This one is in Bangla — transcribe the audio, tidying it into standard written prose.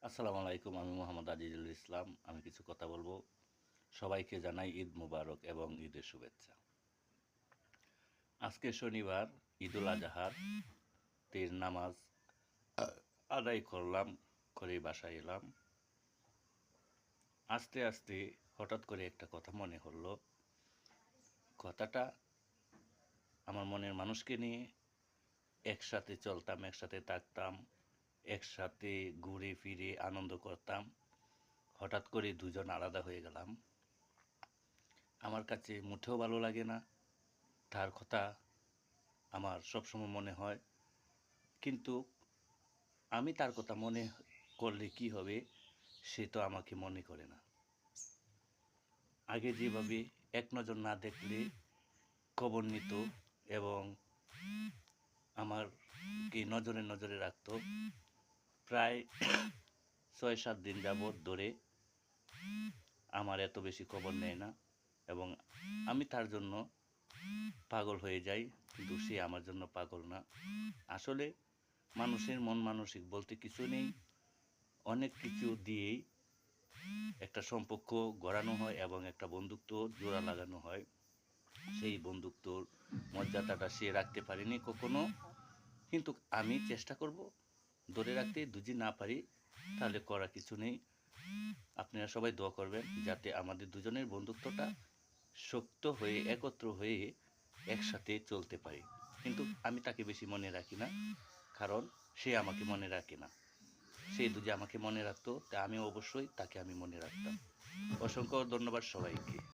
আসসালামু আলাইকুম। আমি মোহাম্মদ আজিজুল ইসলাম। আমি কিছু কথা বলবো। সবাইকে জানাই ঈদ মুবারক এবং ঈদের শুভেচ্ছা। আজকে শনিবার, ঈদুল আজহার তের নামাজ আদায় করলাম, করে বাসায় এলাম। আস্তে আস্তে হঠাৎ করে একটা কথা মনে হলো। কথাটা আমার মনের মানুষকে নিয়ে। একসাথে চলতাম, একসাথে থাকতাম, একসাথে ঘুরে ফিরে আনন্দ করতাম। হঠাৎ করে দুজন আলাদা হয়ে গেলাম। আমার কাছে মুঠেও ভালো লাগে না। তার কথা আমার সবসময় মনে হয়, কিন্তু আমি তার কথা মনে করলে কি হবে, সে তো আমাকে মনে করে না। আগে যেভাবে এক নজর না দেখলে খবর নিত এবং আমারকে নজরে নজরে রাখত, প্রায় ৬-৭ দিন যাবৎ ধরে আমার এত বেশি খবর নেয় না এবং আমি তার জন্য পাগল হয়ে যাই, কিন্তু সে আমার জন্য পাগল না। আসলে মানুষের মন মানসিক বলতে কিছু নেই। অনেক কিছু দিয়েই একটা সম্পর্ক গড়ানো হয় এবং একটা বন্ধুত্ব জোড়া লাগানো হয়। সেই বন্ধুত্বর মর্যাদাটা সে রাখতে পারেনি কখনো, কিন্তু আমি চেষ্টা করব ধরে রাখতে। যদি না পারি তাহলে করার কিছু নেই। আপনারা সবাই দোয়া করবেন যাতে আমাদের দুজনের বন্ধুত্বটা শক্ত হয়ে একত্র হয়ে একসাথে চলতে পারি। কিন্তু আমি তাকে বেশি মনে রাখি না, কারণ সে আমাকে মনে রাখে না। সে যদি আমাকে মনে রাখতো তা আমি অবশ্যই তাকে আমি মনে রাখতাম। অসংখ্য ধন্যবাদ সবাইকে।